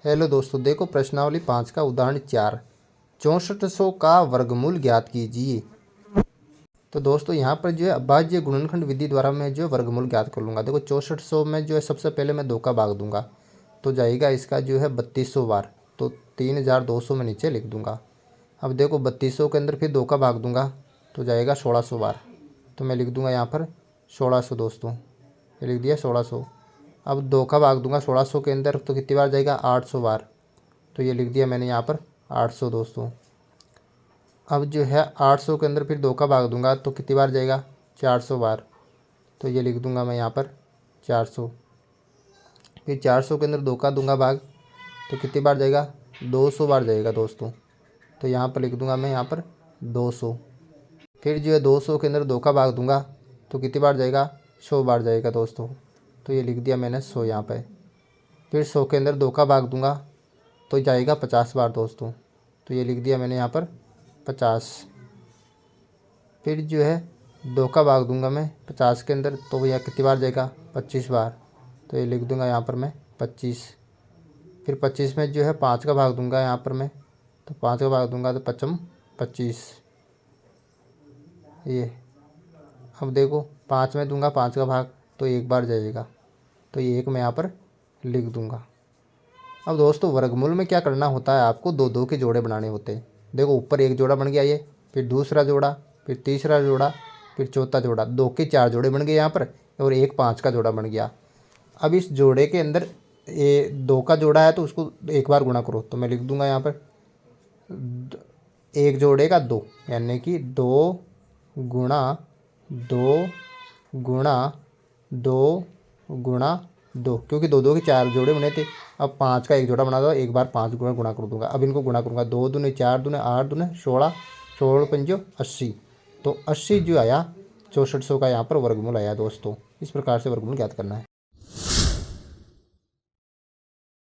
Hello दोस्तों, देखो प्रश्नावली 5 का उदाहरण 4 6400 का वर्गमूल ज्ञात कीजिए। तो दोस्तों यहाँ पर जो है अभाज्य गुणनखंड विधि द्वारा मैं जो है वर्गमूल ज्ञात कर लूँगा। देखो 6400 में जो है सबसे पहले मैं 2 का भाग दूंगा तो जाएगा इसका जो है 3200 बार, तो 3200 में नीचे लिख दूंगा। अब देखो 3200 के अंदर फिर 2 का भाग दूंगा तो जाएगा 1600 बार, तो मैं लिख दूंगा यहाँ पर 1600 दोस्तों, ये लिख दिया 1600। अब 2 का भाग दूंगा 1600 के अंदर तो कितनी बार जाएगा 800 बार, तो ये लिख दिया मैंने यहाँ पर 800 दोस्तों। अब जो है 800 के अंदर फिर 2 का भाग दूंगा तो कितनी बार जाएगा 400 बार, तो ये लिख दूंगा मैं यहाँ पर 400। फिर 400 के अंदर 2 का दूंगा भाग तो कितनी बार जाएगा 200 बार जाएगा दोस्तों, तो यहाँ पर लिख दूंगा मैं यहाँ पर 200। फिर जो है 200 के अंदर 2 का भाग दूंगा तो कितनी बार जाएगा 100 बार जाएगा दोस्तों, तो ये लिख दिया मैंने 100 यहाँ पे। फिर 100 के अंदर 2 का भाग दूंगा तो जाएगा 50 बार दोस्तों, तो ये लिख दिया मैंने यहाँ पर 50। फिर जो है 2 का भाग दूंगा मैं 50 के अंदर तो यह कितनी बार जाएगा 25 बार, तो ये लिख दूंगा यहाँ पर मैं 25। फिर 25 में जो है 5 का भाग दूंगा यहाँ पर मैं, तो 5 का भाग दूंगा तो 5 25। ये अब देखो 5 में दूंगा 5 का भाग तो 1 बार जाएगा, तो ये 1 मैं यहाँ पर लिख दूंगा। अब दोस्तों वर्गमूल में क्या करना होता है, आपको 2 के जोड़े बनाने होते हैं। देखो ऊपर एक जोड़ा बन गया ये, फिर दूसरा जोड़ा, फिर तीसरा जोड़ा, फिर चौथा जोड़ा, 2 के 4 जोड़े बन गए यहाँ पर और एक 5 का जोड़ा बन गया। अब इस जोड़े के अंदर ये 2 का जोड़ा है तो उसको एक बार गुणा करो, तो मैं लिख दूंगा यहाँ पर एक जोड़े का 2, यानी कि 2 गुणा 2 गुणा 2 गुणा 2, क्योंकि 2 के 4 जोड़े बने थे। अब 5 का एक जोड़ा बना दो, एक बार 5 गुणा कर दूंगा। अब इनको गुणा करूँगा, 2 दूने 4 दूने 8 दूने 16, 16 पंजो 80, तो 80 जो आया 6400 का यहाँ पर वर्गमूल आया दोस्तों। इस प्रकार से वर्गमूल ज्ञात करना है।